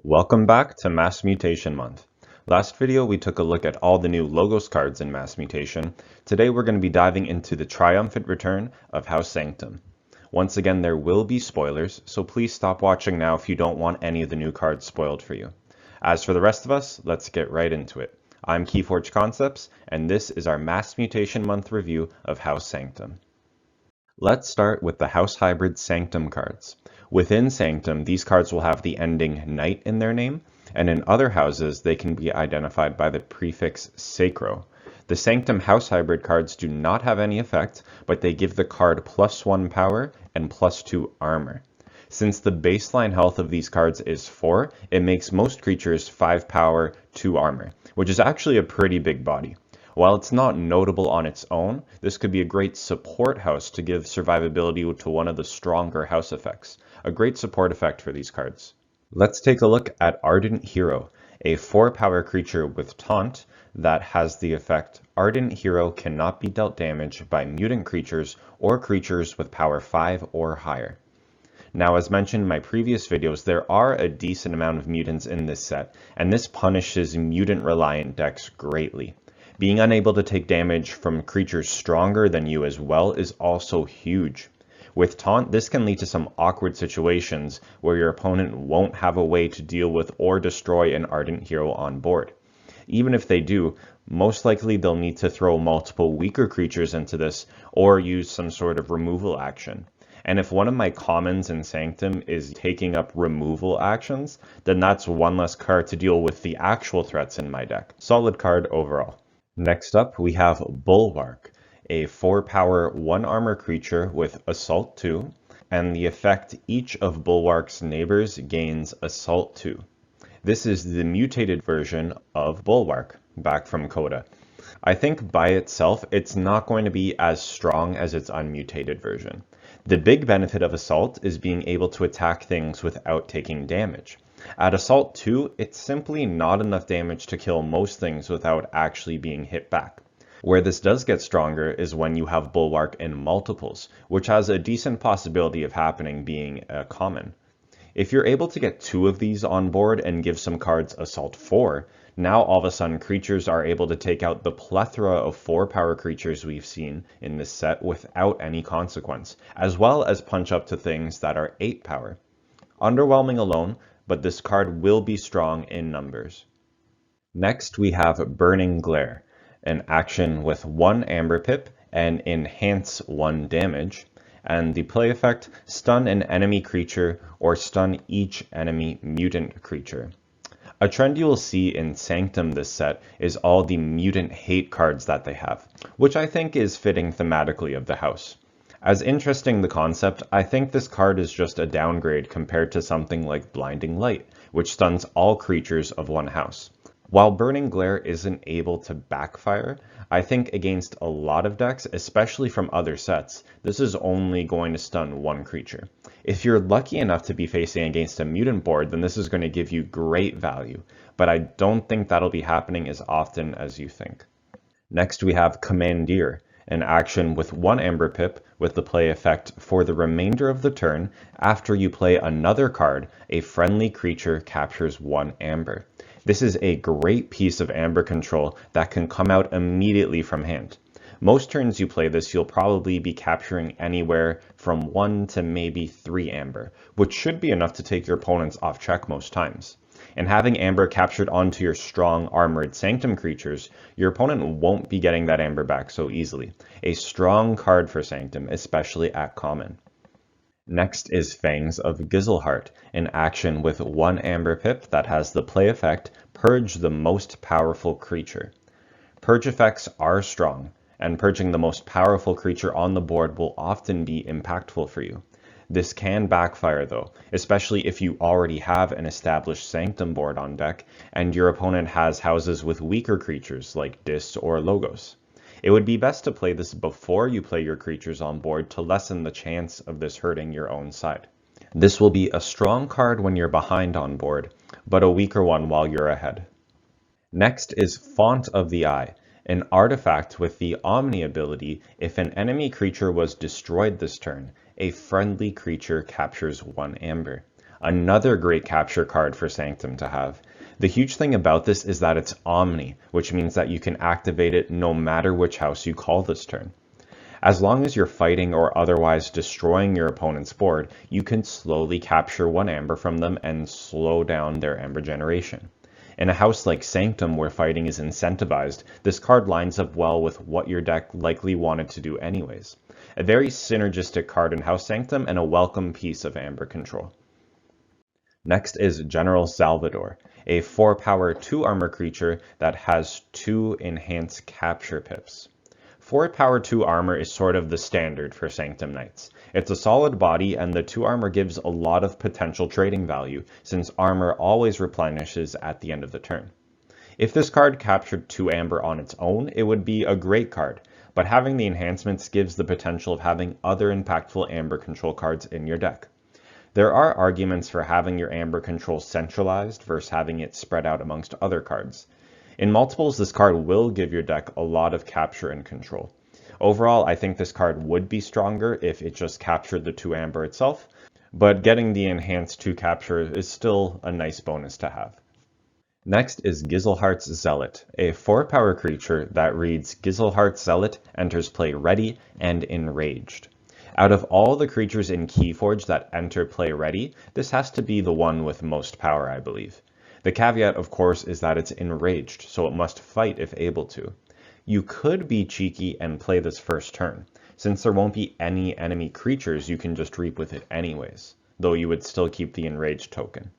Welcome back to Mass Mutation Month. Last video we took a look at all the new Logos cards in Mass Mutation. Today we're going to be diving into the triumphant return of House Sanctum. Once again there will be spoilers, so please stop watching now if you don't want any of the new cards spoiled for you. As for the rest of us, let's get right into it. I'm Keyforge Concepts, and this is our Mass Mutation Month review of House Sanctum. Let's start with the House Hybrid Sanctum cards. Within Sanctum, these cards will have the ending Knight in their name, and in other houses they can be identified by the prefix Sacro. The Sanctum House Hybrid cards do not have any effect, but they give the card +1 power and +2 armor. Since the baseline health of these cards is 4, it makes most creatures 5 power, 2 armor, which is actually a pretty big body. While it's not notable on its own, this could be a great support house to give survivability to one of the stronger house effects. A great support effect for these cards. Let's take a look at Ardent Hero, a 4-power creature with Taunt that has the effect Ardent Hero cannot be dealt damage by mutant creatures or creatures with power 5 or higher. Now, as mentioned in my previous videos, there are a decent amount of mutants in this set, and this punishes mutant-reliant decks greatly. Being unable to take damage from creatures stronger than you as well is also huge. With Taunt, this can lead to some awkward situations where your opponent won't have a way to deal with or destroy an Ardent Hero on board. Even if they do, most likely they'll need to throw multiple weaker creatures into this or use some sort of removal action. And if one of my commons in Sanctum is taking up removal actions, then that's one less card to deal with the actual threats in my deck. Solid card overall. Next up, we have Bull-wark, a 4-power, 1-armor creature with Assault 2, and the effect each of Bull-wark's neighbors gains Assault 2. This is the mutated version of Bull-wark, back from Coda. I think by itself, it's not going to be as strong as its unmutated version. The big benefit of Assault is being able to attack things without taking damage. At Assault 2, it's simply not enough damage to kill most things without actually being hit back. Where this does get stronger is when you have Bull-wark in multiples, which has a decent possibility of happening being a common. If you're able to get 2 of these on board and give some cards Assault 4, now all of a sudden creatures are able to take out the plethora of 4-power creatures we've seen in this set without any consequence, as well as punch up to things that are 8-power. Underwhelming alone, but this card will be strong in numbers. Next we have Burning Glare, an action with 1 Amber Pip and enhance 1 damage, and the play effect stun an enemy creature or stun each enemy mutant creature. A trend you will see in Sanctum this set is all the mutant hate cards that they have, which I think is fitting thematically of the house. As interesting the concept, I think this card is just a downgrade compared to something like Blinding Light, which stuns all creatures of one house. While Burning Glare isn't able to backfire, I think against a lot of decks, especially from other sets, this is only going to stun 1 creature. If you're lucky enough to be facing against a mutant board, then this is going to give you great value, but I don't think that'll be happening as often as you think. Next we have Commandeer, an action with 1 Amber Pip with the play effect for the remainder of the turn. After you play another card, a friendly creature captures 1 Amber. This is a great piece of Amber control that can come out immediately from hand. Most turns you play this, you'll probably be capturing anywhere from 1 to maybe 3 Amber, which should be enough to take your opponents off track most times. And having Amber captured onto your strong armored Sanctum creatures, your opponent won't be getting that Amber back so easily. A strong card for Sanctum, especially at common. Next is Fangs of Gizelhart, an action with 1 Amber Pip that has the play effect Purge the most powerful creature. Purge effects are strong, and purging the most powerful creature on the board will often be impactful for you. This can backfire though, especially if you already have an established Sanctum board on deck and your opponent has houses with weaker creatures like Dis or Logos. It would be best to play this before you play your creatures on board to lessen the chance of this hurting your own side. This will be a strong card when you're behind on board, but a weaker one while you're ahead. Next is Font of the Eye, an artifact with the Omni ability. If an enemy creature was destroyed this turn, a friendly creature captures 1 Amber. Another great capture card for Sanctum to have. The huge thing about this is that it's Omni, which means that you can activate it no matter which house you call this turn. As long as you're fighting or otherwise destroying your opponent's board, you can slowly capture one amber from them and slow down their amber generation. In a house like Sanctum, where fighting is incentivized, this card lines up well with what your deck likely wanted to do anyways. A very synergistic card in House Sanctum and a welcome piece of amber control. Next is General Xalvador, a 4-power 2-armor creature that has 2 enhanced capture pips. 4-power 2 armor is sort of the standard for Sanctum Knights. It's a solid body, and the 2 armor gives a lot of potential trading value, since armor always replenishes at the end of the turn. If this card captured 2 amber on its own, it would be a great card, but having the enhancements gives the potential of having other impactful amber control cards in your deck. There are arguments for having your amber control centralized versus having it spread out amongst other cards. In multiples, this card will give your deck a lot of capture and control. Overall, I think this card would be stronger if it just captured the 2 amber itself, but getting the enhanced 2 capture is still a nice bonus to have. Next is Gizelhart's Zealot, a 4-power creature that reads Gizelhart's Zealot enters play ready and enraged. Out of all the creatures in Keyforge that enter play ready, this has to be the one with most power, I believe. The caveat, of course, is that it's enraged, so it must fight if able to. You could be cheeky and play this first turn, since there won't be any enemy creatures you can just reap with it anyways, though you would still keep the enraged token.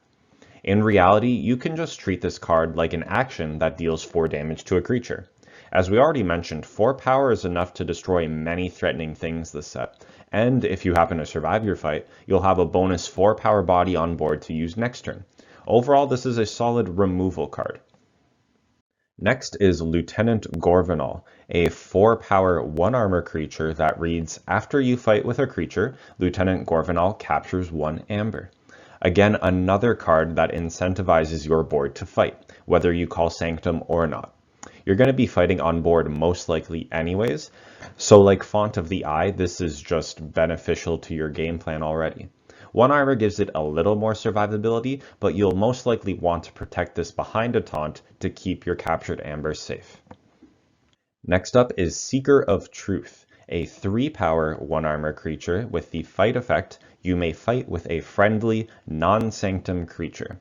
In reality, you can just treat this card like an action that deals 4 damage to a creature. As we already mentioned, 4 power is enough to destroy many threatening things this set, and if you happen to survive your fight, you'll have a bonus 4 power body on board to use next turn. Overall, this is a solid removal card. Next is Lieutenant Gorvenal, a 4-power 1-armor creature that reads, after you fight with a creature, Lieutenant Gorvenal captures 1 amber. Again, another card that incentivizes your board to fight, whether you call Sanctum or not. You're going to be fighting on board most likely anyways, so like Font of the Eye, this is just beneficial to your game plan already. 1 armor gives it a little more survivability, but you'll most likely want to protect this behind a taunt to keep your captured ambers safe. Next up is Seeker of Truth, a 3-power 1-armor creature with the fight effect, you may fight with a friendly, non-Sanctum creature.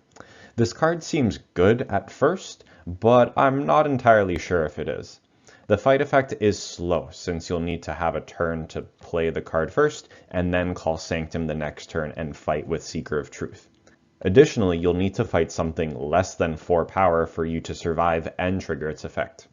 This card seems good at first, but I'm not entirely sure if it is. The fight effect is slow, since you'll need to have a turn to play the card first, and then call Sanctum the next turn and fight with Seeker of Truth. Additionally, you'll need to fight something less than 4 power for you to survive and trigger its effect.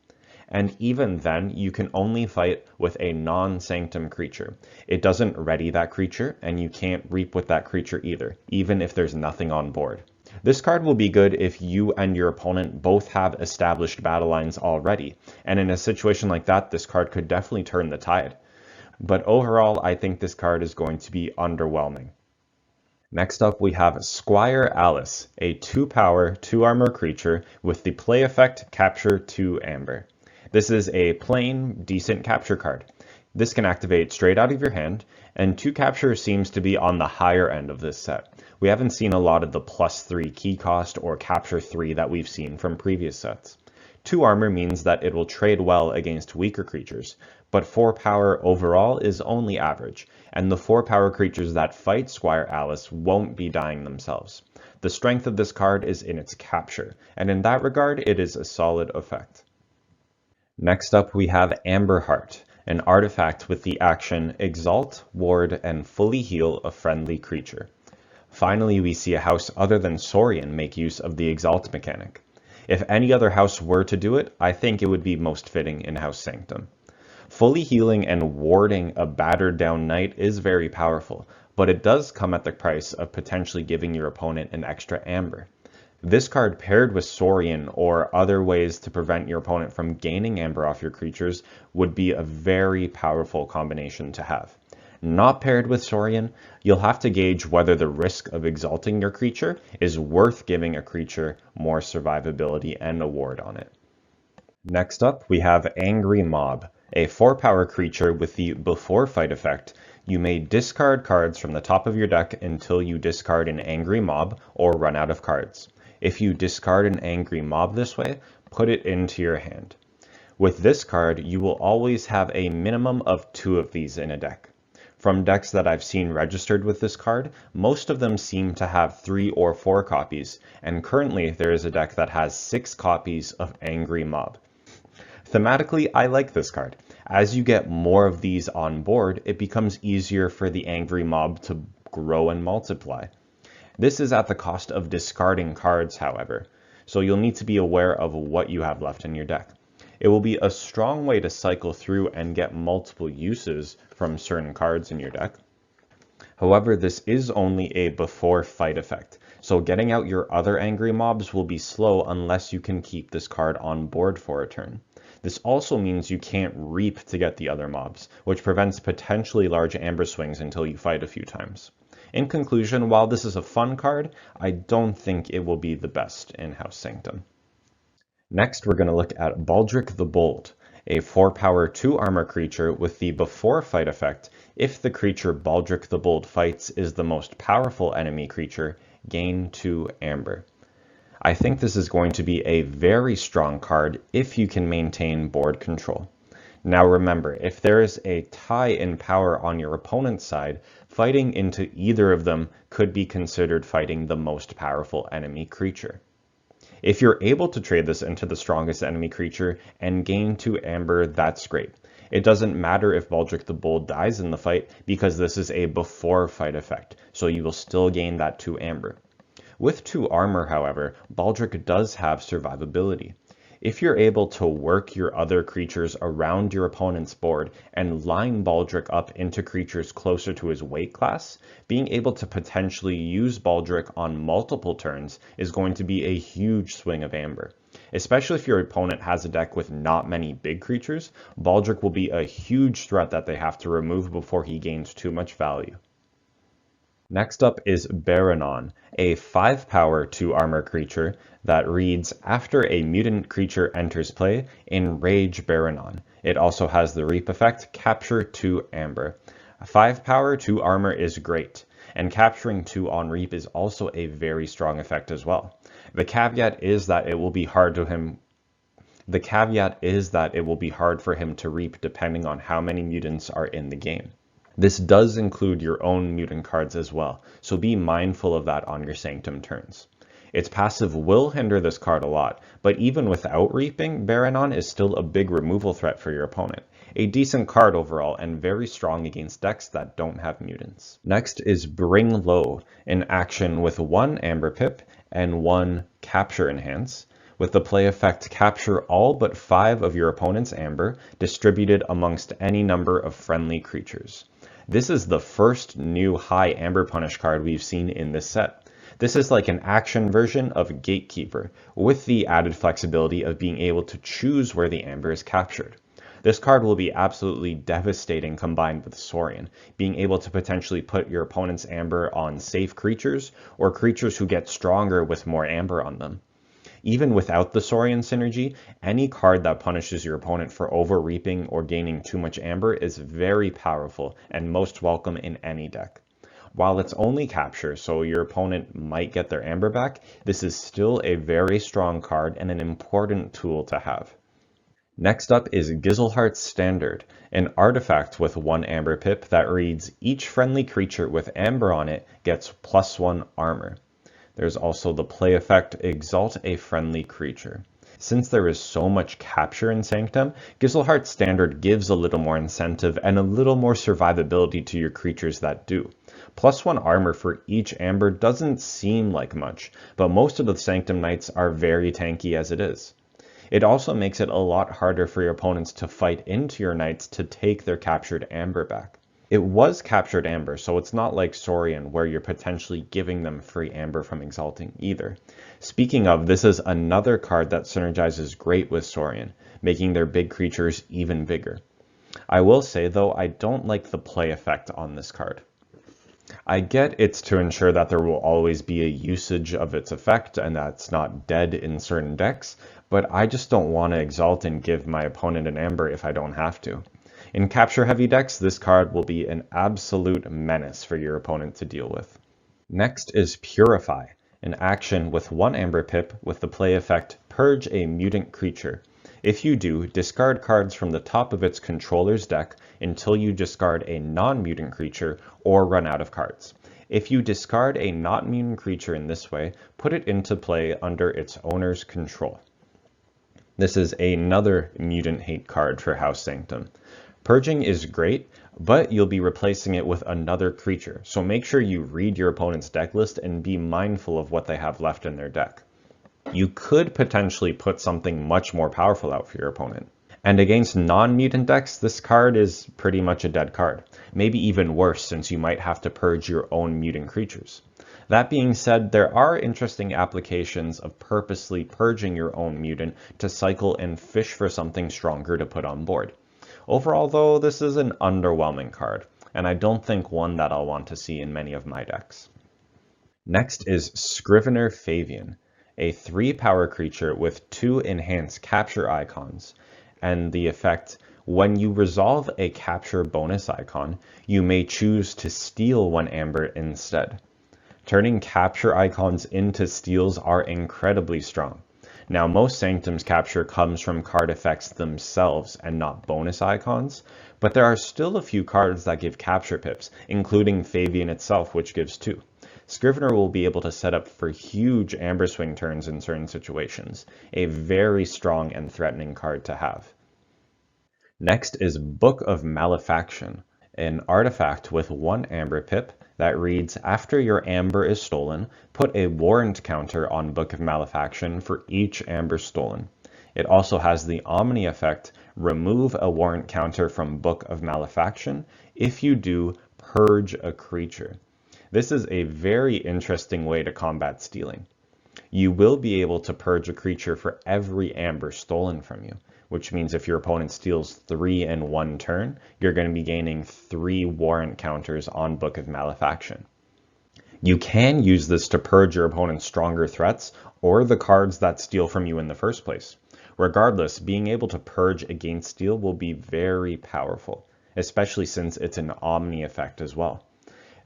And even then, you can only fight with a non-Sanctum creature. It doesn't ready that creature, and you can't reap with that creature either, even if there's nothing on board. This card will be good if you and your opponent both have established battle lines already, and in a situation like that, this card could definitely turn the tide. But overall, I think this card is going to be underwhelming. Next up, we have Squire Alys, a 2-power, 2-armor creature with the play effect Capture 2 Amber. This is a plain, decent capture card. This can activate straight out of your hand, and 2 capture seems to be on the higher end of this set. We haven't seen a lot of the +3 key cost or capture 3 that we've seen from previous sets. 2 armor means that it will trade well against weaker creatures, but 4 power overall is only average, and the 4 power creatures that fight Squire Alys won't be dying themselves. The strength of this card is in its capture, and in that regard it is a solid effect. Next up we have Aemberheart, an artifact with the action Exalt, Ward, and fully heal a friendly creature. Finally, we see a house other than Saurian make use of the Exalt mechanic. If any other house were to do it, I think it would be most fitting in House Sanctum. Fully healing and warding a battered down knight is very powerful, but it does come at the price of potentially giving your opponent an extra amber. This card paired with Saurian or other ways to prevent your opponent from gaining amber off your creatures would be a very powerful combination to have. Not paired with Saurian, you'll have to gauge whether the risk of exalting your creature is worth giving a creature more survivability and a ward on it. Next up, we have Angry Mob, a 4-power creature with the Before Fight effect. You may discard cards from the top of your deck until you discard an angry mob or run out of cards. If you discard an angry mob this way, put it into your hand. With this card, you will always have a minimum of 2 of these in a deck. From decks that I've seen registered with this card, most of them seem to have 3 or 4 copies, and currently there is a deck that has 6 copies of Angry Mob. Thematically, I like this card. As you get more of these on board, it becomes easier for the Angry Mob to grow and multiply. This is at the cost of discarding cards, however, so you'll need to be aware of what you have left in your deck. It will be a strong way to cycle through and get multiple uses from certain cards in your deck. However, this is only a before fight effect, so getting out your other angry mobs will be slow unless you can keep this card on board for a turn. This also means you can't reap to get the other mobs, which prevents potentially large amber swings until you fight a few times. In conclusion, while this is a fun card, I don't think it will be the best in House Sanctum. Next, we're going to look at Baldric the Bold, a 4-power 2-armor creature with the before fight effect. If the creature Baldric the Bold fights is the most powerful enemy creature, gain 2 amber. I think this is going to be a very strong card if you can maintain board control. Now remember, if there is a tie in power on your opponent's side, fighting into either of them could be considered fighting the most powerful enemy creature. If you're able to trade this into the strongest enemy creature and gain 2 amber, that's great. It doesn't matter if Baldric the Bold dies in the fight because this is a before fight effect, so you will still gain that 2 amber. With 2 armor, however, Baldric does have survivability. If you're able to work your other creatures around your opponent's board and line Baldric up into creatures closer to his weight class, being able to potentially use Baldric on multiple turns is going to be a huge swing of amber. Especially if your opponent has a deck with not many big creatures, Baldric will be a huge threat that they have to remove before he gains too much value. Next up is Berinon, a 5-power 2-armor creature that reads, after a mutant creature enters play, enrage Berinon. It also has the reap effect, capture 2 amber. A 5-power 2-armor is great, and capturing 2 on reap is also a very strong effect as well. The caveat is that it will be hard for him to reap depending on how many mutants are in the game. This does include your own mutant cards as well, so be mindful of that on your Sanctum turns. Its passive will hinder this card a lot, but even without reaping, Berinon is still a big removal threat for your opponent. A decent card overall, and very strong against decks that don't have mutants. Next is Bring Low, an action with 1 Amber Pip and 1 Capture Enhance, with the play effect capture all but 5 of your opponent's amber, distributed amongst any number of friendly creatures. This is the first new high amber punish card we've seen in this set. This is like an action version of Gatekeeper, with the added flexibility of being able to choose where the amber is captured. This card will be absolutely devastating combined with Saurian, being able to potentially put your opponent's amber on safe creatures, or creatures who get stronger with more amber on them. Even without the Saurian synergy, any card that punishes your opponent for over-reaping or gaining too much amber is very powerful and most welcome in any deck. While it's only capture, so your opponent might get their amber back, this is still a very strong card and an important tool to have. Next up is Gizelhart's Standard, an artifact with 1 amber pip that reads, each friendly creature with amber on it gets +1 armor. There's also the play effect, exalt a friendly creature. Since there is so much capture in Sanctum, Gizelhart's Standard gives a little more incentive and a little more survivability to your creatures that do. +1 armor for each amber doesn't seem like much, but most of the Sanctum Knights are very tanky as it is. It also makes it a lot harder for your opponents to fight into your Knights to take their captured amber back. It was captured amber, so it's not like Saurian where you're potentially giving them free amber from exalting either. Speaking of, this is another card that synergizes great with Saurian, making their big creatures even bigger. I will say though, I don't like the play effect on this card. I get it's to ensure that there will always be a usage of its effect and that it's not dead in certain decks, but I just don't want to exalt and give my opponent an amber if I don't have to. In capture-heavy decks, this card will be an absolute menace for your opponent to deal with. Next is Purify, an action with 1 Amber Pip with the play effect Purge a Mutant Creature. If you do, discard cards from the top of its controller's deck until you discard a non-mutant creature or run out of cards. If you discard a non-mutant creature in this way, put it into play under its owner's control. This is another mutant hate card for House Sanctum. Purging is great, but you'll be replacing it with another creature, so make sure you read your opponent's deck list and be mindful of what they have left in their deck. You could potentially put something much more powerful out for your opponent. And against non-mutant decks, this card is pretty much a dead card. Maybe even worse, since you might have to purge your own mutant creatures. That being said, there are interesting applications of purposely purging your own mutant to cycle and fish for something stronger to put on board. Overall though, this is an underwhelming card, and I don't think one that I'll want to see in many of my decks. Next is Scrivener Favian, a 3-power creature with 2 enhanced capture icons, and the effect, when you resolve a capture bonus icon, you may choose to steal 1 amber instead. Turning capture icons into steals are incredibly strong. Now, most Sanctum's capture comes from card effects themselves and not bonus icons, but there are still a few cards that give capture pips, including Favian itself, which gives 2. Scrivener will be able to set up for huge amber swing turns in certain situations, a very strong and threatening card to have. Next is Book of Malefaction, an artifact with 1 amber pip that reads, after your amber is stolen, put a warrant counter on Book of Malefaction for each amber stolen. It also has the Omni effect, remove a warrant counter from Book of Malefaction. If you do, purge a creature. This is a very interesting way to combat stealing. You will be able to purge a creature for every amber stolen from you, which means if your opponent steals 3 in 1 turn, you're going to be gaining 3 warrant counters on Book of Malefaction. You can use this to purge your opponent's stronger threats or the cards that steal from you in the first place. Regardless, being able to purge against steal will be very powerful, especially since it's an Omni effect as well.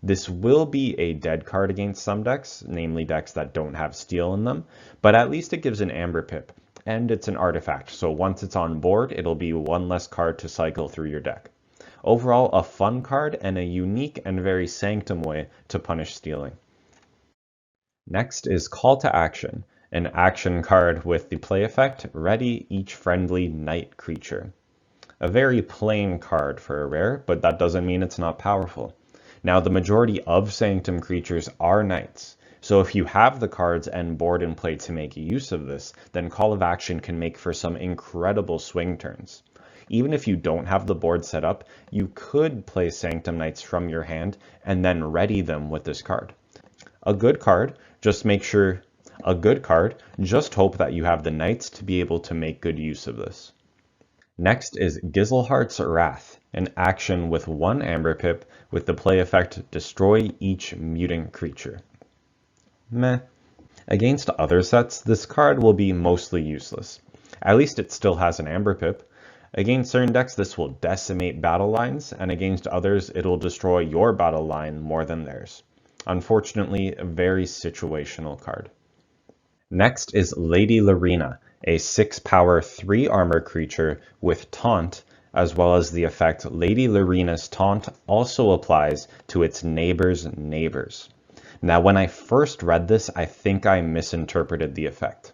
This will be a dead card against some decks, namely decks that don't have steal in them, but at least it gives an amber pip, and it's an artifact, so once it's on board, it'll be 1 less card to cycle through your deck. Overall, a fun card and a unique and very Sanctum way to punish stealing. Next is Call to Action, an action card with the play effect, ready each friendly knight creature. A very plain card for a rare, but that doesn't mean it's not powerful. Now, the majority of Sanctum creatures are knights, so if you have the cards and board in play to make use of this, then Call of Action can make for some incredible swing turns. Even if you don't have the board set up, you could play Sanctum Knights from your hand and then ready them with this card. A good card, just hope that you have the Knights to be able to make good use of this. Next is Gizelhart's Wrath, an action with 1 amber pip with the play effect destroy each mutant creature. Meh. Against other sets, this card will be mostly useless. At least it still has an amber pip. Against certain decks, this will decimate battle lines, and against others, it'll destroy your battle line more than theirs. Unfortunately, a very situational card. Next is Lady Loreena, a 6-power 3-armor creature with Taunt, as well as the effect Lady Loreena's Taunt also applies to its neighbor's neighbors. Now, when I first read this, I think I misinterpreted the effect.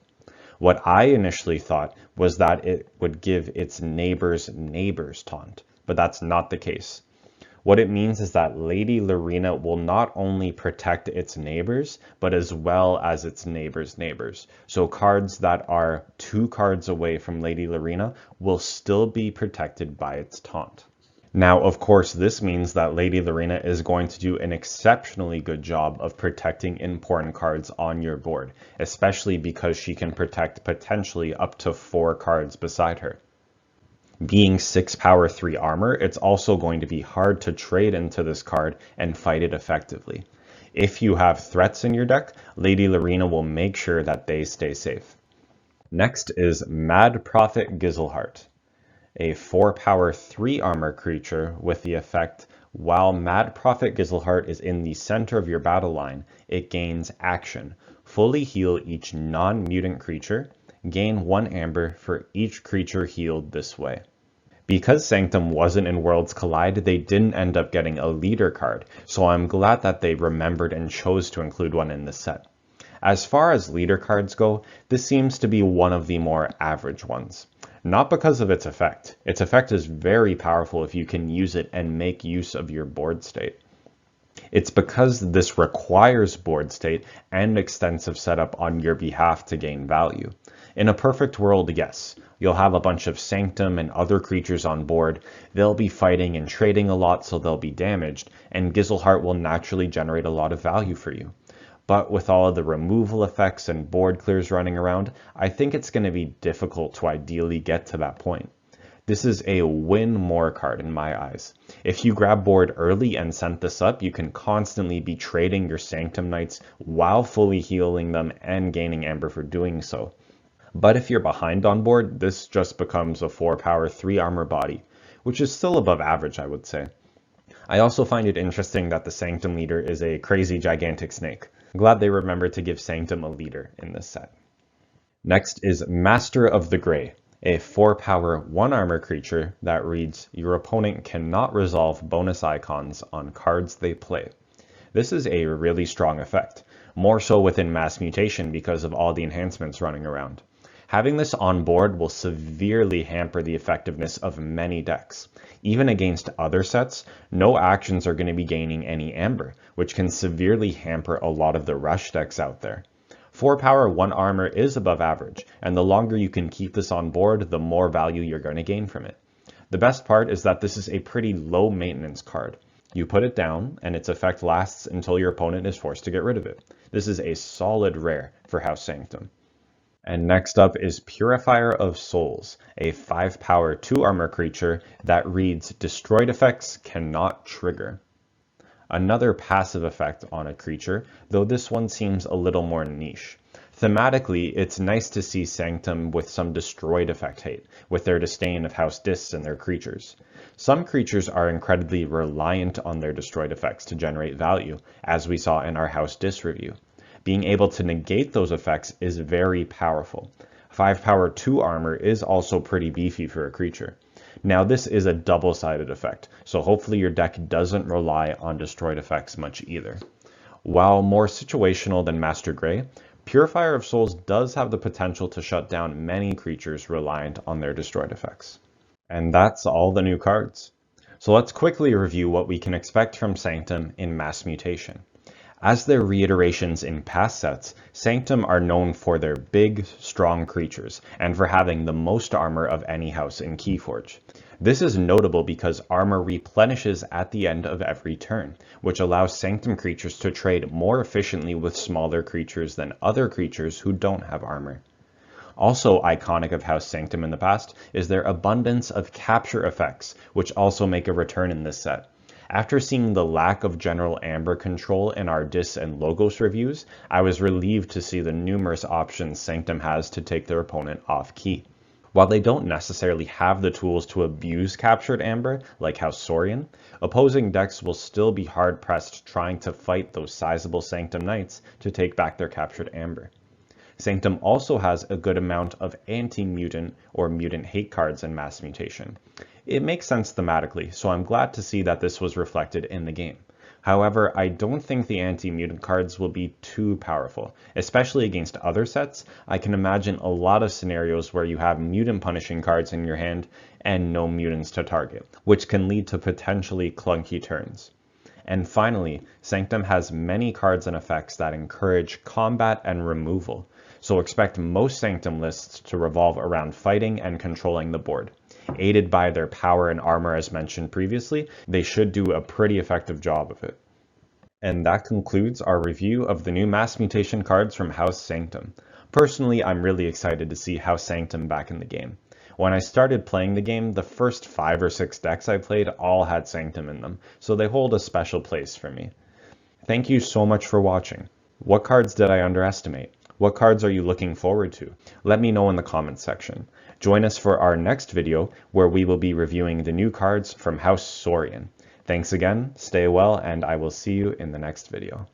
What I initially thought was that it would give its neighbor's neighbors Taunt, but that's not the case. What it means is that Lady Loreena will not only protect its neighbors, but as well as its neighbors' neighbors. So cards that are 2 cards away from Lady Loreena will still be protected by its Taunt. Now, of course, this means that Lady Loreena is going to do an exceptionally good job of protecting important cards on your board, especially because she can protect potentially up to 4 cards beside her. Being 6-power 3 armor, it's also going to be hard to trade into this card and fight it effectively. If you have threats in your deck, Lady Loreena will make sure that they stay safe. Next is Mad Prophet Gizelhart, a 4 power 3 armor creature with the effect while Mad Prophet Gizelhart is in the center of your battle line, it gains action. Fully heal each non-mutant creature, gain 1 amber for each creature healed this way. Because Sanctum wasn't in Worlds Collide, they didn't end up getting a leader card, so I'm glad that they remembered and chose to include one in the set. As far as leader cards go, this seems to be one of the more average ones. Not because of its effect. Its effect is very powerful if you can use it and make use of your board state. It's because this requires board state and extensive setup on your behalf to gain value. In a perfect world, yes, you'll have a bunch of Sanctum and other creatures on board, they'll be fighting and trading a lot so they'll be damaged, and Gizelhart will naturally generate a lot of value for you. But with all of the removal effects and board clears running around, I think it's going to be difficult to ideally get to that point. This is a win more card in my eyes. If you grab board early and sent this up, you can constantly be trading your Sanctum Knights while fully healing them and gaining Amber for doing so. But if you're behind on board, this just becomes a 4 power 3 armor body, which is still above average, I would say. I also find it interesting that the Sanctum leader is a crazy gigantic snake. I'm glad they remembered to give Sanctum a leader in this set. Next is Master of the Grey, a 4 power 1 armor creature that reads, your opponent cannot resolve bonus icons on cards they play. This is a really strong effect, more so within Mass Mutation because of all the enhancements running around. Having this on board will severely hamper the effectiveness of many decks. Even against other sets, no actions are going to be gaining any Amber, which can severely hamper a lot of the rush decks out there. 4 power 1 armor is above average, and the longer you can keep this on board, the more value you're going to gain from it. The best part is that this is a pretty low maintenance card. You put it down, and its effect lasts until your opponent is forced to get rid of it. This is a solid rare for House Sanctum. And next up is Purifier of Souls, a 5 power 2 armor creature that reads, destroyed effects cannot trigger. Another passive effect on a creature, though this one seems a little more niche. Thematically, it's nice to see Sanctum with some destroyed effect hate, with their disdain of House Dis and their creatures. Some creatures are incredibly reliant on their destroyed effects to generate value, as we saw in our House Dis review. Being able to negate those effects is very powerful. 5 power 2 armor is also pretty beefy for a creature. Now this is a double-sided effect, so hopefully your deck doesn't rely on destroyed effects much either. While more situational than Master Grey, Purifier of Souls does have the potential to shut down many creatures reliant on their destroyed effects. And that's all the new cards. So let's quickly review what we can expect from Sanctum in Mass Mutation. As their reiterations in past sets, Sanctum are known for their big, strong creatures, and for having the most armor of any house in Keyforge. This is notable because armor replenishes at the end of every turn, which allows Sanctum creatures to trade more efficiently with smaller creatures than other creatures who don't have armor. Also iconic of House Sanctum in the past is their abundance of capture effects, which also make a return in this set. After seeing the lack of general Amber control in our Dis and Logos reviews, I was relieved to see the numerous options Sanctum has to take their opponent off key. While they don't necessarily have the tools to abuse captured Amber, like House Saurian, opposing decks will still be hard-pressed trying to fight those sizable Sanctum Knights to take back their captured Amber. Sanctum also has a good amount of anti-mutant or mutant hate cards in Mass Mutation. It makes sense thematically, so I'm glad to see that this was reflected in the game. However, I don't think the anti-mutant cards will be too powerful, especially against other sets. I can imagine a lot of scenarios where you have mutant punishing cards in your hand and no mutants to target, which can lead to potentially clunky turns. And finally, Sanctum has many cards and effects that encourage combat and removal, so expect most Sanctum lists to revolve around fighting and controlling the board. Aided by their power and armor as mentioned previously, they should do a pretty effective job of it. And that concludes our review of the new Mass Mutation cards from House Sanctum. Personally, I'm really excited to see House Sanctum back in the game. When I started playing the game, the first 5 or 6 decks I played all had Sanctum in them, so they hold a special place for me. Thank you so much for watching. What cards did I underestimate? What cards are you looking forward to? Let me know in the comments section. Join us for our next video where we will be reviewing the new cards from House Saurian. Thanks again, stay well, and I will see you in the next video.